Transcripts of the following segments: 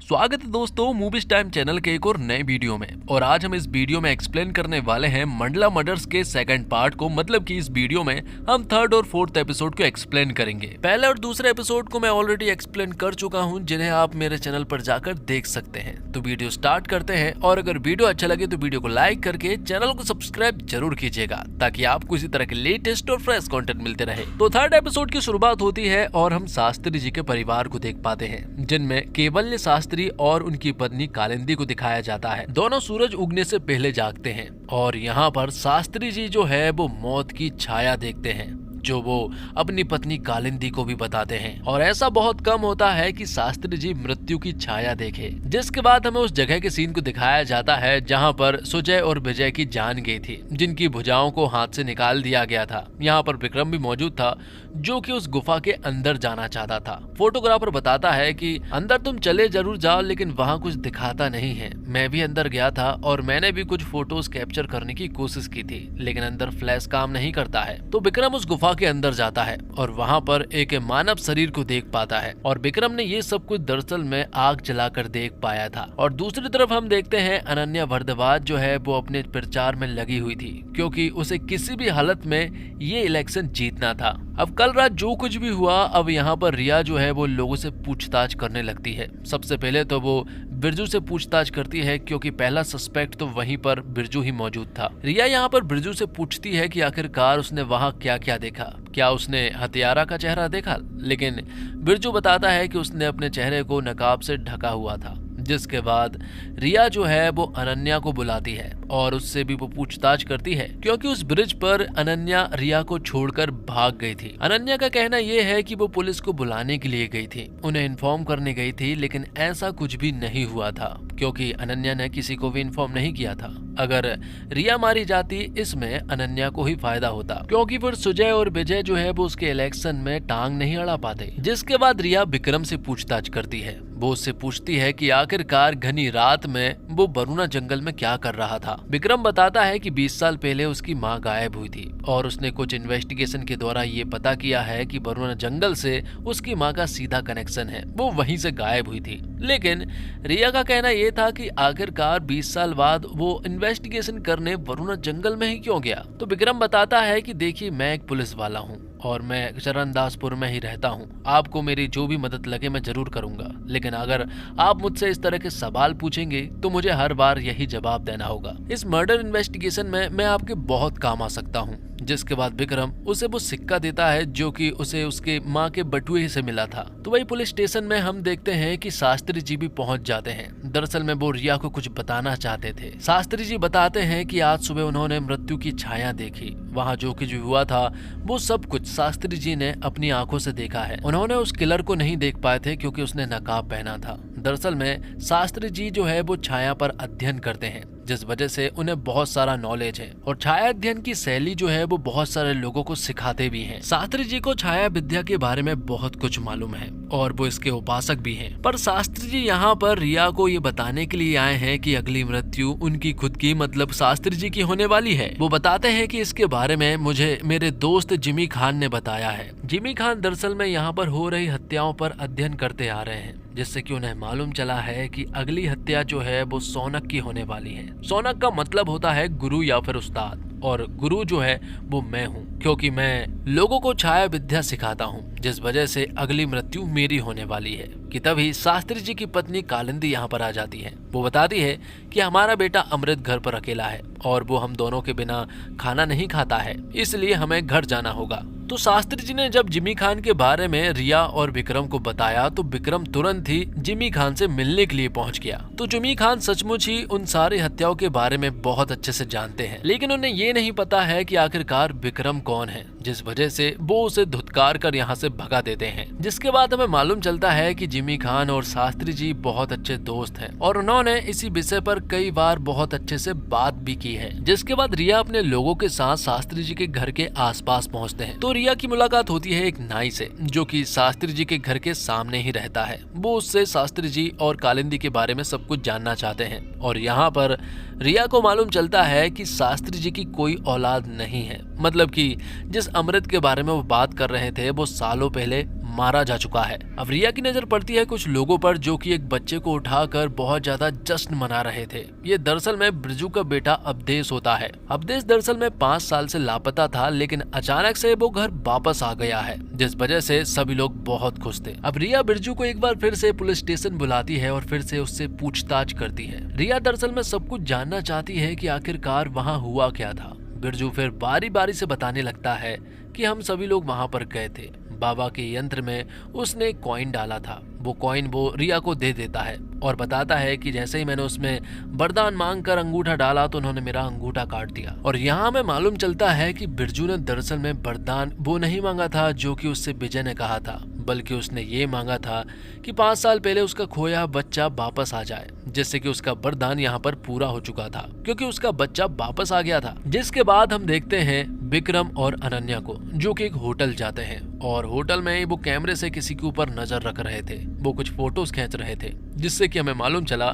स्वागत है दोस्तों मूवीज टाइम चैनल के एक और नए वीडियो में। और आज हम इस वीडियो में एक्सप्लेन करने वाले हैं मंडला मर्डर्स के सेकंड पार्ट को। मतलब कि इस वीडियो में हम थर्ड और फोर्थ एपिसोड को एक्सप्लेन करेंगे। पहले और दूसरे एपिसोड को मैं ऑलरेडी एक्सप्लेन कर चुका हूं, जिन्हें आप मेरे चैनल पर जाकर देख सकते हैं। तो वीडियो स्टार्ट करते हैं, और अगर वीडियो अच्छा लगे तो वीडियो को लाइक करके चैनल को सब्सक्राइब जरूर कीजिएगा, ताकि आपको इसी तरह के लेटेस्ट और फ्रेश कंटेंट मिलते रहे। तो थर्ड एपिसोड की शुरुआत होती है और हम शास्त्री जी के परिवार को देख पाते हैं, जिनमें केवल्य शास्त्री और उनकी पत्नी कालिंदी को दिखाया जाता है। दोनों सूरज उगने से पहले जागते हैं और यहाँ पर शास्त्री जी जो है वो मौत की छाया देखते हैं, जो वो अपनी पत्नी कालिंदी को भी बताते हैं। और ऐसा बहुत कम होता है कि शास्त्री जी मृत्यु की छाया देखे। जिसके बाद हमें उस जगह के सीन को दिखाया जाता है जहां पर सुजय और विजय की जान गई थी, जिनकी भुजाओं को हाथ से निकाल दिया गया था। यहाँ पर विक्रम भी मौजूद था, जो कि उस गुफा के अंदर जाना चाहता था। फोटोग्राफर बताता है कि अंदर तुम चले जरूर जाओ, लेकिन वहाँ कुछ दिखाता नहीं है। मैं भी अंदर गया था और मैंने भी कुछ फोटोज कैप्चर करने की कोशिश की थी, लेकिन अंदर फ्लैश काम नहीं करता है। तो विक्रम उस गुफा के अंदर जाता है और वहाँ पर एक मानव शरीर को देख पाता है। और विक्रम ने ये सब कुछ दरअसल में आग जलाकर देख पाया था। और दूसरी तरफ हम देखते हैं अनन्या भारद्वाज जो है वो अपने प्रचार में लगी हुई थी, क्योंकि उसे किसी भी हालत में ये इलेक्शन जीतना था। अब कल रात जो कुछ भी हुआ, अब यहाँ पर रिया जो है वो लोगों से पूछताछ करने लगती है। सबसे पहले तो वो बिरजू से पूछताछ करती है, क्योंकि पहला सस्पेक्ट तो वहीं पर बिरजू ही मौजूद था। रिया यहाँ पर बिरजू से पूछती है कि आखिरकार उसने वहाँ क्या क्या देखा, क्या उसने हत्यारा का चेहरा देखा। लेकिन बिरजू बताता है कि उसने अपने चेहरे को नकाब से ढका हुआ था। जिसके बाद रिया जो है वो अनन्या को बुलाती है और उससे भी वो पूछताछ करती है, क्योंकि उस ब्रिज पर अनन्या रिया को छोड़कर भाग गई थी। अनन्या का कहना ये है कि वो पुलिस को बुलाने के लिए गई थी, उन्हें इन्फॉर्म करने गई थी, लेकिन ऐसा कुछ भी नहीं हुआ था, क्योंकि अनन्या ने किसी को भी इन्फॉर्म नहीं किया था। अगर रिया मारी जाती, इसमें अनन्या को ही फायदा होता, क्योंकि फिर सुजय और विजय जो है वो उसके इलेक्शन में टांग नहीं अड़ा पाते। जिसके बाद रिया विक्रम से पूछताछ करती है। वो उससे पूछती है कि आखिरकार घनी रात में वो बरूना जंगल में क्या कर रहा था। विक्रम बताता है कि 20 साल पहले उसकी मां गायब हुई थी और उसने कुछ इन्वेस्टिगेशन के द्वारा ये पता किया है कि बरूना जंगल से उसकी मां का सीधा कनेक्शन है, वो वहीं से गायब हुई थी। लेकिन रिया का कहना ये था कि आखिरकार 20 साल बाद वो इन्वेस्टिगेशन करने बरूना जंगल में ही क्यों गया। तो विक्रम बताता है कि देखिए, मैं एक पुलिस वाला हूँ और मैं चरणदासपुर में ही रहता हूँ। आपको मेरी जो भी मदद लगे मैं जरूर करूंगा, लेकिन अगर आप मुझसे इस तरह के सवाल पूछेंगे तो मुझे हर बार यही जवाब देना होगा। इस मर्डर इन्वेस्टिगेशन में मैं आपके बहुत काम आ सकता हूँ। जिसके बाद विक्रम उसे वो सिक्का देता है, जो कि उसे उसके माँ के बटुए से मिला था। तो वही पुलिस स्टेशन में हम देखते हैं कि शास्त्री जी भी पहुंच जाते हैं। दरअसल में वो रिया को कुछ बताना चाहते थे। शास्त्री जी बताते हैं कि आज सुबह उन्होंने मृत्यु की छाया देखी। वहाँ जो कुछ हुआ था वो सब कुछ शास्त्री जी ने अपनी आंखों से देखा है। उन्होंने उस किलर को नहीं देख पाए थे, क्योंकि उसने नकाब पहना था। दरअसल में शास्त्री जी जो है वो छाया पर अध्ययन करते हैं, जिस वजह से उन्हें बहुत सारा नॉलेज है। और छाया अध्ययन की शैली जो है वो बहुत सारे लोगों को सिखाते भी हैं। शास्त्री जी को छाया विद्या के बारे में बहुत कुछ मालूम है और वो इसके उपासक भी हैं। पर शास्त्री जी यहाँ पर रिया को ये बताने के लिए आए हैं कि अगली मृत्यु उनकी खुद की, मतलब शास्त्री जी की होने वाली है। वो बताते हैं कि इसके बारे में मुझे मेरे दोस्त जिमी खान ने बताया है। जिमी खान दरअसल में यहाँ पर हो रही हत्याओं पर अध्ययन करते आ रहे हैं, जिससे कि उन्हें मालूम चला है कि अगली हत्या जो है वो सौनक की होने वाली है। सौनक का मतलब होता है गुरु या फिर उस्ताद, और गुरु जो है वो मैं हूँ, क्योंकि मैं लोगों को छाया विद्या सिखाता हूँ, जिस वजह से अगली मृत्यु मेरी होने वाली है। कि तभी शास्त्री जी की पत्नी कालिंदी यहाँ पर आ जाती है। वो बताती है कि हमारा बेटा अमृत घर पर अकेला है और वो हम दोनों के बिना खाना नहीं खाता है, इसलिए हमें घर जाना होगा। तो शास्त्री जी ने जब जिमी खान के बारे में रिया और विक्रम को बताया, तो विक्रम तुरंत ही जिमी खान से मिलने के लिए पहुंच गया। तो जिमी खान सचमुच ही उन सारी हत्याओं के बारे में बहुत अच्छे से जानते हैं, लेकिन उन्हें ये नहीं पता है कि आखिरकार विक्रम कौन है, जिस वजह से वो उसे धुतकार कर यहाँ से भगा देते हैं। जिसके बाद हमें मालूम चलता है कि जिमी खान और शास्त्री जी बहुत अच्छे दोस्त हैं और उन्होंने इसी विषय पर कई बार बहुत अच्छे से बात भी की है। जिसके बाद रिया अपने लोगों के साथ शास्त्री जी के घर के आसपास पहुंचते हैं। तो रिया की मुलाकात होती है एक नाई से, जो कि शास्त्री जी के घर के सामने ही रहता है। वो उससे शास्त्री जी और कालिंदी के बारे में सब कुछ जानना चाहते हैं। और यहाँ पर रिया को मालूम चलता है कि शास्त्री जी की कोई औलाद नहीं है, मतलब कि जिस अमृत के बारे में वो बात कर रहे थे वो सालों पहले मारा जा चुका है। अब रिया की नजर पड़ती है कुछ लोगों पर जो कि एक बच्चे को उठाकर बहुत ज्यादा जश्न मना रहे थे। ये दरअसल में बिरजू का बेटा अवधेश होता है। अवधेश दरअसल में 5 साल से लापता था, लेकिन अचानक से वो घर वापस आ गया है, जिस वजह से सभी लोग बहुत खुश थे। अब रिया बिरजू को एक बार फिर से पुलिस स्टेशन बुलाती है और फिर से उससे पूछताछ करती है। रिया दरअसल में सब कुछ जानना चाहती है कि आखिरकार वहाँ हुआ क्या था। बिरजू फिर बारी बारी से बताने लगता है कि हम सभी लोग वहाँ पर गए थे, बाबा के यंत्र में उसने कॉइन डाला था। वो कॉइन वो रिया को दे देता है और बताता है कि जैसे ही मैंने उसमें वरदान मांगकर अंगूठा डाला तो उन्होंने मेरा अंगूठा काट दिया। और यहाँ हमें मालूम चलता है कि बिरजू ने दरअसल में वरदान वो नहीं मांगा था जो कि उससे विजय ने कहा था, बल्कि उसने ये मांगा था कि 5 साल पहले उसका खोया बच्चा वापस आ जाए, जिससे कि उसका वरदान यहाँ पर पूरा हो चुका था क्योंकि उसका बच्चा वापस आ गया था। जिसके बाद हम देखते हैं विक्रम और अनन्या को जो कि एक होटल जाते हैं और होटल में वो कैमरे से किसी के ऊपर नजर रख रहे थे। वो कुछ फोटोज खींच रहे थे, जिससे कि हमें मालूम चला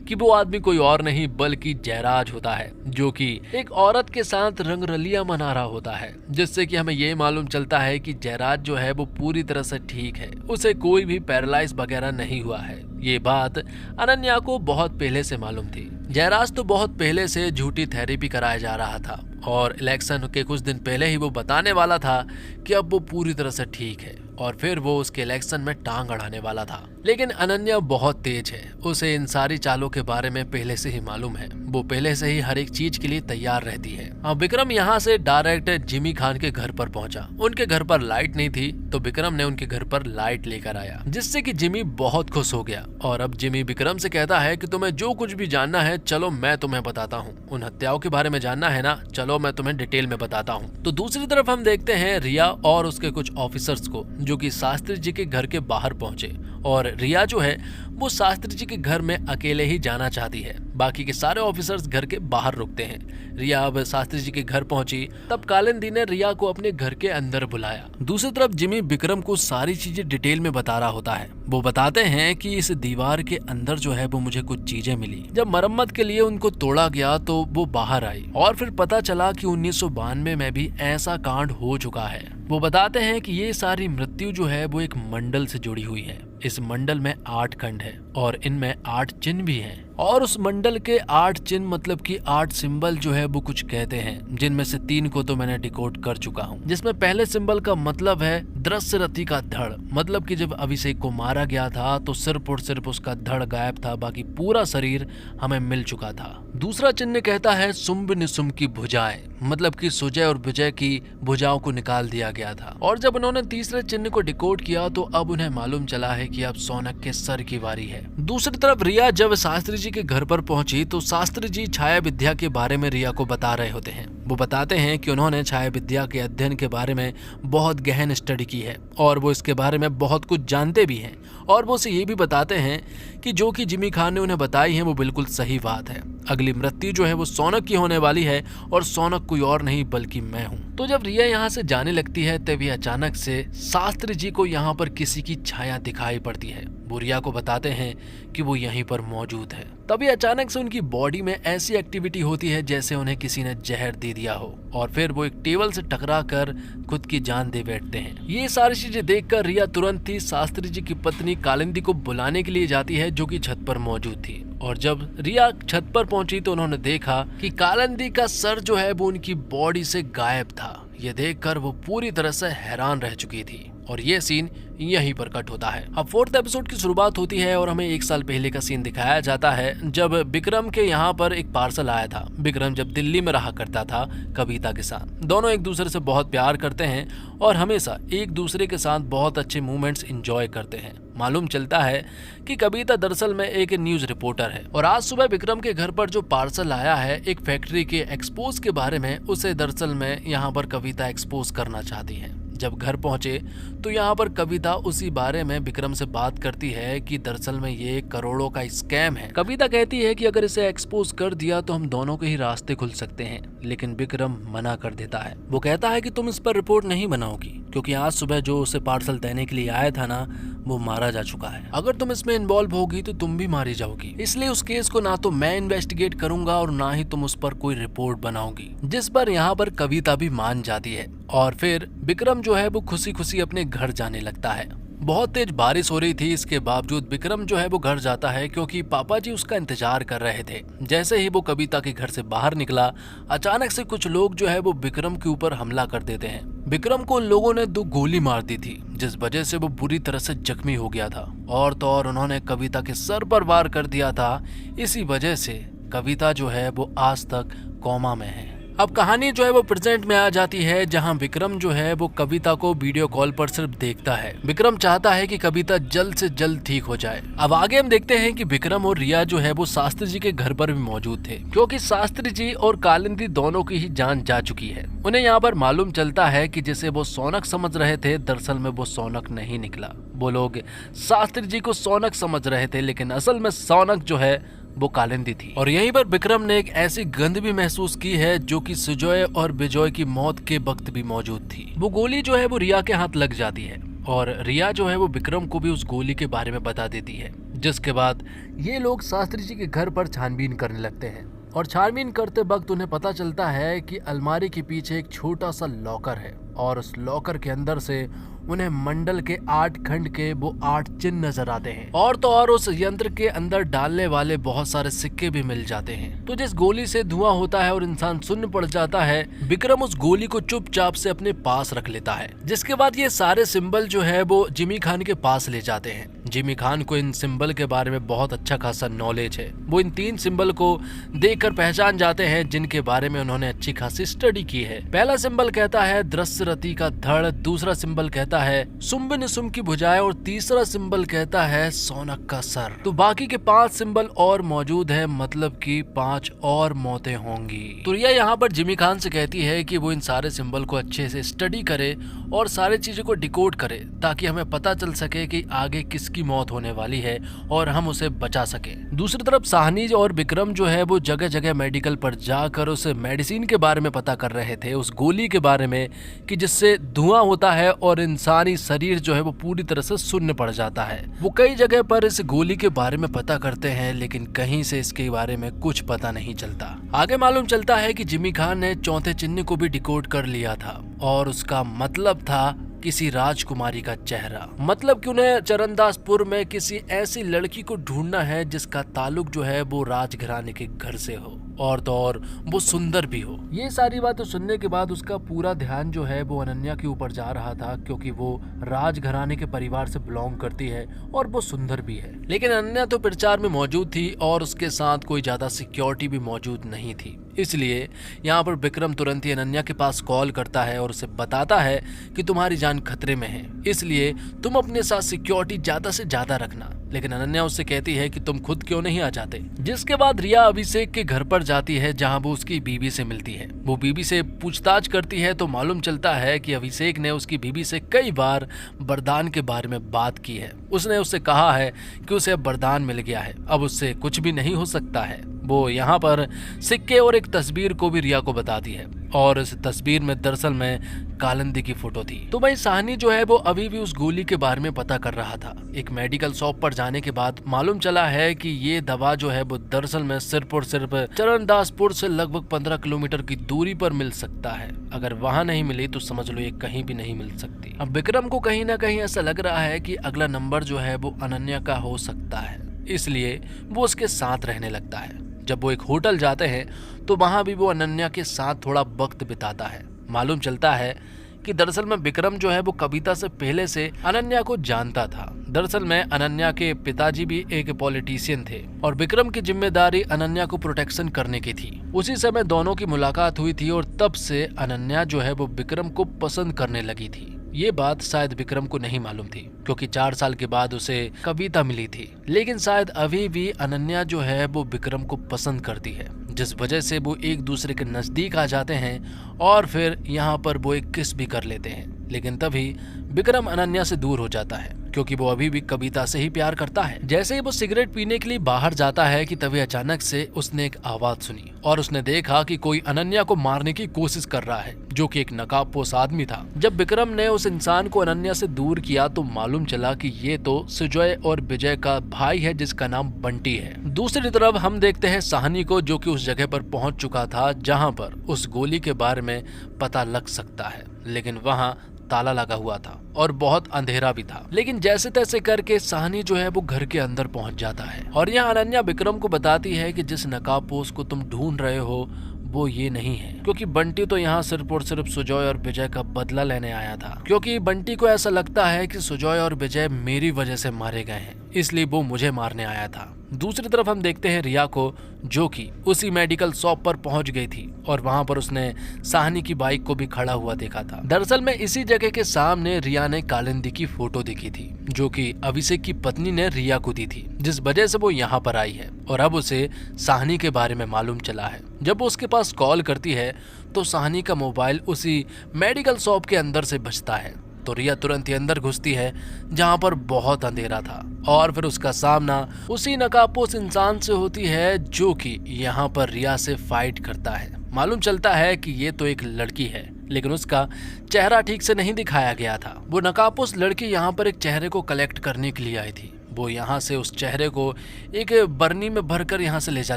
कि वो आदमी कोई और नहीं बल्कि जयराज होता है, जो कि एक औरत के साथ रंगरलिया मना रहा होता है। जिससे कि हमें ये मालूम चलता है कि जयराज जो है वो पूरी तरह से ठीक है, उसे कोई भी पैरालाइज वगैरह नहीं हुआ है। ये बात अनन्या को बहुत पहले से मालूम थी। जयराज तो बहुत पहले से झूठी थेरेपी कराया जा रहा था और इलेक्शन के कुछ दिन पहले ही वो बताने वाला था कि अब वो पूरी तरह से ठीक है और फिर वो उसके इलेक्शन में टांग अड़ाने वाला था। लेकिन अनन्या बहुत तेज है, उसे इन सारी चालों के बारे में पहले से ही मालूम है। वो पहले से ही हर एक चीज के लिए तैयार रहती है। अब विक्रम यहाँ से डायरेक्ट जिमी खान के घर पर पहुंचा। उनके घर पर लाइट नहीं थी तो विक्रम ने उनके घर पर लाइट लेकर आया, जिससे कि जिमी बहुत खुश हो गया। और अब जिमी विक्रम से कहता है कि तुम्हें जो कुछ भी जानना है चलो मैं तुम्हें बताता हूँ। उन हत्याओं के बारे में जानना है ना, चलो मैं तुम्हें डिटेल में बताता हूँ। तो दूसरी तरफ हम देखते हैं रिया और उसके कुछ ऑफिसर्स को जो कि शास्त्री जी के घर के बाहर पहुंचे। और रिया जो है वो शास्त्री जी के घर में अकेले ही जाना चाहती है, बाकी के सारे ऑफिसर्स घर के बाहर रुकते हैं। रिया अब शास्त्री जी के घर पहुंची तब कालिंदी ने रिया को अपने घर के अंदर बुलाया। दूसरी तरफ जिमी विक्रम को सारी चीजें डिटेल में बता रहा होता है। वो बताते हैं कि इस दीवार के अंदर जो है वो मुझे कुछ चीजें मिली, जब मरम्मत के लिए उनको तोड़ा गया तो वो बाहर आई और फिर पता चला कि 1992 में भी ऐसा कांड हो चुका है। वो बताते हैं कि ये सारी मृत्यु जो है वो एक मंडल से जुड़ी हुई है। इस मंडल में 8 खंड है और इनमें 8 चिन्ह भी हैं। और उस मंडल के 8 चिन्ह मतलब कि 8 सिंबल जो है वो कुछ कहते हैं, जिनमें से 3 को तो मैंने डिकोड कर चुका हूँ। जिसमें पहले सिंबल का मतलब है दृश्य रति का धड़, मतलब कि जब अभिषेक को मारा गया था तो सिर्फ और सिर्फ उसका धड़ गायब था, बाकी पूरा शरीर हमें मिल चुका था। दूसरा चिन्ह कहता है शुंभ निशुंभ की भुजाएं, मतलब कि सुजय और विजय की भुजाओं को निकाल दिया गया था। और जब उन्होंने तीसरे चिन्ह को डिकोड किया तो अब उन्हें मालूम चला है कि अब सौनक के सर की बारी है। दूसरी तरफ रिया जब शास्त्री जी के घर पर पहुंची तो शास्त्री जी छाया विद्या के बारे में रिया को बता रहे होते हैं। वो बताते हैं कि उन्होंने छाया विद्या के अध्ययन के बारे में बहुत गहन स्टडी की है और वो इसके बारे में बहुत कुछ जानते भी हैं। और वो उसे ये भी बताते हैं कि जो कि जिमी खान ने उन्हें बताई है वो बिल्कुल सही बात है। अगली मृत्यु जो है वो सौनक की होने वाली है और सौनक कोई और नहीं बल्कि मैं हूँ। तो जब रिया यहाँ से जाने लगती है तभी अचानक से शास्त्री जी को यहाँ पर किसी की छाया दिखाई पड़ती है। वो रिया को बताते हैं कि वो यहीं पर मौजूद है। तभी अचानक से उनकी बॉडी में ऐसी एक्टिविटी होती है जैसे उन्हें किसी ने जहर दे दिया हो और फिर वो एक टेबल से टकरा कर खुद की जान दे बैठते हैं। ये सारी चीजें देखकर रिया तुरंत ही शास्त्री जी की पत्नी कालिंदी को बुलाने के लिए जाती है जो कि छत पर मौजूद थी। और जब रिया छत पर पहुंची तो उन्होंने देखा कि कालिंदी का सर जो है वो उनकी बॉडी से गायब था। ये देखकर वो पूरी तरह से हैरान रह चुकी थी और ये सीन यहीं पर कट होता है। अब 4th एपिसोड की शुरुआत होती है और हमें 1 साल पहले का सीन दिखाया जाता है जब विक्रम के यहाँ पर एक पार्सल आया था। विक्रम जब दिल्ली में रहा करता था कविता के साथ, दोनों एक दूसरे से बहुत प्यार करते हैं और हमेशा एक दूसरे के साथ बहुत अच्छे मोमेंट्स एंजॉय करते हैं। मालूम चलता है कि कविता दरअसल में एक न्यूज रिपोर्टर है और आज सुबह विक्रम के घर पर जो पार्सल आया है एक फैक्ट्री के एक्सपोज के बारे में, उसे दरअसल में यहाँ पर कविता एक्सपोज करना चाहती है। जब घर पहुंचे तो यहाँ पर कविता उसी बारे में विक्रम से बात करती है कि दरअसल में ये करोड़ों का स्कैम है। कविता कहती है कि अगर इसे एक्सपोज कर दिया तो हम दोनों के ही रास्ते खुल सकते हैं, लेकिन विक्रम मना कर देता है। वो कहता है कि तुम इस पर रिपोर्ट नहीं बनाओगी क्योंकि आज सुबह जो उसे पार्सल देने के लिए आया था ना, वो मारा जा चुका है। अगर तुम इसमें इन्वॉल्व होगी तो तुम भी मारी जाओगी, इसलिए उस केस को ना तो मैं इन्वेस्टिगेट करूंगा और ना ही तुम उस पर कोई रिपोर्ट बनाओगी। जिस पर यहाँ पर कविता भी मान जाती है और फिर विक्रम जो है वो खुशी खुशी अपने घर जाने लगता है। बहुत तेज बारिश हो रही थी, इसके बावजूद विक्रम जो है वो घर जाता है क्योंकि पापा जी उसका इंतजार कर रहे थे। जैसे ही वो कविता के घर से बाहर निकला, अचानक से कुछ लोग जो है वो विक्रम के ऊपर हमला कर देते हैं। विक्रम को उन लोगों ने 2 गोली मार दी थी, जिस वजह से वो बुरी तरह से जख्मी हो गया था। और तो और उन्होंने कविता के सर पर वार कर दिया था। इसी वजह से कविता जो है वो आज तक कोमा में है। अब कहानी जो है वो प्रेजेंट में आ जाती है, जहां विक्रम जो है वो कविता को वीडियो कॉल पर सिर्फ देखता है। विक्रम चाहता है कि कविता जल्द से जल्द ठीक हो जाए। अब आगे हम देखते हैं कि विक्रम और रिया जो है वो शास्त्री जी के घर पर भी मौजूद थे, क्योंकि शास्त्री जी और कालिंदी दोनों की ही जान जा चुकी है। उन्हें यहाँ पर मालूम चलता है कि जिसे वो सौनक समझ रहे थे, दरअसल में वो सौनक नहीं निकला। वो लोग शास्त्री जी को सौनक समझ रहे थे, लेकिन असल में सौनक जो है वो कालिंदी थी। और यहीं पर विक्रम ने एक ऐसी गंध भी महसूस की है जो कि सुजय और विजय की मौत के वक्त भी मौजूद थी। वो गोली जो है वो रिया के हाथ लग जाती है और रिया जो है वो विक्रम को भी उस गोली के बारे में बता देती है। जिसके बाद ये लोग शास्त्री जी के घर पर छानबीन करने लगते हैं और छानबीन करते वक्त उन्हें पता चलता है कि अलमारी के पीछे एक छोटा सा लॉकर है और उस लॉकर के अंदर से उन्हें मंडल के 8 खंड के वो 8 चिन्ह नजर आते हैं। और तो और उस यंत्र के अंदर डालने वाले बहुत सारे सिक्के भी मिल जाते हैं। तो जिस गोली से धुआं होता है और इंसान शून्य पड़ जाता है, विक्रम उस गोली को चुपचाप से अपने पास रख लेता है। जिसके बाद ये सारे सिंबल जो है वो जिमी खान के पास ले जाते हैं। जिमी खान को इन सिंबल के बारे में बहुत अच्छा खासा नॉलेज है। वो इन 3 सिंबल को देखकर पहचान जाते हैं, जिनके बारे में उन्होंने अच्छी खासी स्टडी की है। पहला सिंबल कहता है दृश्यरति का धड़, दूसरा सिंबल कहता है सुम्ब निसुम की भुजाएं और तीसरा सिंबल कहता है सौनक का सर। तो बाकी के 5 सिंबल और मौजूद है, मतलब कि 5 और मौतें होंगी। तो रिया यहाँ पर जिमी खान से कहती है कि वो इन सारे सिंबल को अच्छे से स्टडी करे और सारी चीजों को डिकोड करे, ताकि हमें पता चल सके कि आगे किसकी मौत होने वाली है और हम उसे बचा सके। दूसरी तरफ साहनी और विक्रम जो है वो जगह जगह मेडिकल पर जाकर उस मेडिसिन के बारे में पता कर रहे थे, उस गोली के बारे में कि जिससे धुआं होता है और इंसानी शरीर जो है वो पूरी तरह से शून्य पड़ जाता है। वो कई जगह पर इस गोली के बारे में पता करते हैं, लेकिन कहीं से इसके बारे में कुछ पता नहीं चलता। आगे मालूम चलता है कि जिमी खान ने चौथे चिन्ह को भी डिकोड कर लिया था और उसका मतलब था किसी राजकुमारी का चेहरा। मतलब कि उन्हें चरणदासपुर में किसी ऐसी लड़की को ढूंढना है जिसका ताल्लुक जो है वो राजघराने के घर से हो और तो और वो सुंदर भी हो। ये सारी बातें सुनने के बाद उसका पूरा ध्यान जो है वो अनन्या के ऊपर जा रहा था, क्योंकि वो राजघराने के परिवार से बिलोंग करती है और वो सुंदर भी है। लेकिन अनन्या तो प्रचार में मौजूद थी और उसके साथ कोई ज्यादा सिक्योरिटी भी मौजूद नहीं थी। इसलिए यहाँ पर विक्रम तुरंत ही अनन्या के पास कॉल करता है और उसे बताता है कि तुम्हारी जान खतरे में है, इसलिए तुम अपने साथ सिक्योरिटी ज्यादा से ज्यादा रखना। लेकिन अनन्या उससे कहती है कि तुम खुद क्यों नहीं आ जाते। जिसके बाद रिया अभिषेक के घर पर जाती है, जहां वो उसकी बीवी से मिलती है। वो बीवी से पूछताछ करती है तो मालूम चलता है कि अभिषेक ने उसकी बीवी से कई बार वरदान के बारे में बात की है। उसने उससे कहा है कि उसे अब वरदान मिल गया है, अब उससे कुछ भी नहीं हो सकता है। वो यहाँ पर सिक्के और एक तस्वीर को भी रिया को बताती है और इस तस्वीर में दरअसल में कालिंदी की फोटो थी। तो भाई साहनी जो है वो अभी भी उस गोली के बारे में पता कर रहा था। एक मेडिकल शॉप पर जाने के बाद मालूम चला है कि ये दवा जो है वो दरअसल में सिर्फ और सिर्फ चरणदासपुर से लगभग 15 किलोमीटर की दूरी पर मिल सकता है। अगर वहाँ नहीं मिली तो समझ लो ये कहीं भी नहीं मिल सकती। अब विक्रम को कहीं ना कहीं ऐसा लग रहा है कि अगला नंबर जो है वो अनन्या का हो सकता है, इसलिए वो उसके साथ रहने लगता है। जब वो एक होटल जाते हैं तो वहां भी वो अनन्या के साथ थोड़ा वक्त बिताता है। मालूम चलता है कि दरअसल में विक्रम जो है वो कविता से पहले से अनन्या को जानता था। दरअसल में अनन्या के पिताजी भी एक पॉलिटिशियन थे और विक्रम की जिम्मेदारी अनन्या को प्रोटेक्शन करने की थी। उसी समय दोनों की मुलाकात हुई थी और तब से अनन्या जो है वो विक्रम को पसंद करने लगी थी। ये बात शायद विक्रम को नहीं मालूम थी, क्योंकि 4 साल के बाद उसे कविता मिली थी। लेकिन शायद अभी भी अनन्या जो है वो विक्रम को पसंद करती है, जिस वजह से वो एक दूसरे के नजदीक आ जाते हैं और फिर यहाँ पर वो एक किस भी कर लेते हैं। लेकिन तभी विक्रम अनन्या से दूर हो जाता है, क्योंकि वो अभी भी कविता से ही प्यार करता है। जैसे ही वो सिगरेट पीने के लिए बाहर जाता है कि तभी अचानक से उसने एक आवाज सुनी और उसने देखा कि कोई अनन्या को मारने की कोशिश कर रहा है, जो कि एक नकाबपोश आदमी था। जब विक्रम ने उस इंसान को अनन्या से दूर किया तो मालूम चला कि ये तो सुजय और विजय का भाई है, जिसका नाम बंटी है। दूसरी तरफ हम देखते हैं साहनी को, जो कि उस जगह पर पहुंच चुका था जहां पर उस गोली के बारे में पता लग सकता है, लेकिन वहां ताला लगा हुआ था और बहुत अंधेरा भी था। लेकिन जैसे तैसे करके साहनी जो है वो घर के अंदर पहुंच जाता है और यहाँ अनन्या विक्रम को बताती है कि जिस नकाबपोश को तुम ढूंढ रहे हो वो ये नहीं है, क्योंकि बंटी तो यहाँ सिर्फ और सिर्फ सुजॉय और विजय का बदला लेने आया था। क्योंकि बंटी को ऐसा लगता है कि सुजॉय और विजय मेरी वजह से मारे गए हैं, इसलिए वो मुझे मारने आया था। दूसरी तरफ हम देखते हैं रिया को, जो कि उसी मेडिकल शॉप पर पहुंच गई थी और वहां पर उसने साहनी की बाइक को भी खड़ा हुआ देखा था। दरअसल में इसी जगह के सामने रिया ने कालिंदी की फोटो देखी थी, जो कि अभिषेक की पत्नी ने रिया को दी थी, जिस वजह से वो यहाँ पर आई है और अब उसे साहनी के बारे में मालूम चला है। जब वो उसके पास कॉल करती है तो साहनी का मोबाइल उसी मेडिकल शॉप के अंदर से बजता है, तो रिया तुरंत ही अंदर घुसती है जहां पर बहुत अंधेरा था और फिर उसका सामना उसी नकाबपोश इंसान से होती है, जो कि यहाँ पर रिया से फाइट करता है। मालूम चलता है कि ये तो एक लड़की है, लेकिन उसका चेहरा ठीक से नहीं दिखाया गया था। वो नकाबपोश लड़की यहाँ पर एक चेहरे को कलेक्ट करने के लिए आई थी। वो यहाँ से उस चेहरे को एक बरनी में भरकर यहाँ से ले जा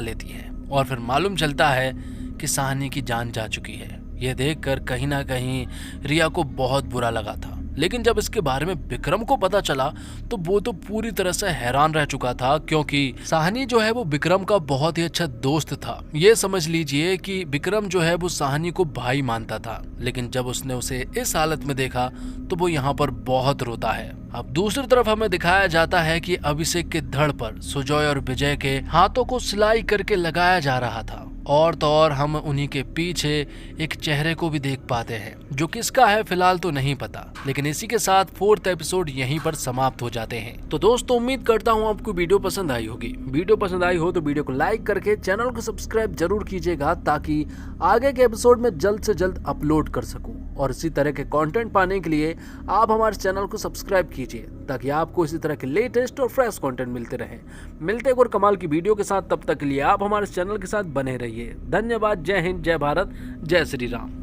लेती है और फिर मालूम चलता है कि साहनी की जान जा चुकी है। यह देखकर कहीं ना कहीं रिया को बहुत बुरा लगा था, लेकिन जब इसके बारे में विक्रम को पता चला तो वो तो पूरी तरह से हैरान रह चुका था, क्योंकि साहनी जो है वो विक्रम का बहुत ही अच्छा दोस्त था। ये समझ लीजिए कि विक्रम जो है वो साहनी को भाई मानता था, लेकिन जब उसने उसे इस हालत में देखा तो वो यहाँ पर बहुत रोता है। अब दूसरी तरफ हमें दिखाया जाता है कि अभिषेक के धड़ पर सुजॉय और विजय के हाथों को सिलाई करके लगाया जा रहा था और तो और हम उन्हीं के पीछे एक चेहरे को भी देख पाते हैं, जो किसका है फिलहाल तो नहीं पता। लेकिन इसी के साथ 4th एपिसोड यहीं पर समाप्त हो जाते हैं। तो दोस्तों उम्मीद करता हूँ आपको वीडियो पसंद आई होगी। वीडियो पसंद आई हो तो वीडियो को लाइक करके चैनल को सब्सक्राइब जरूर कीजिएगा, ताकि आगे के एपिसोड में जल्द से जल्द अपलोड कर सकूं। और इसी तरह के कंटेंट पाने के लिए आप हमारे चैनल को सब्सक्राइब कीजिए, ताकि आपको इसी तरह के लेटेस्ट और फ्रेश कंटेंट मिलते रहे। मिलते एक और कमाल की वीडियो के साथ, तब तक के लिए आप हमारे चैनल के साथ बने रहिए। धन्यवाद। जय हिंद, जय भारत, जय श्री राम।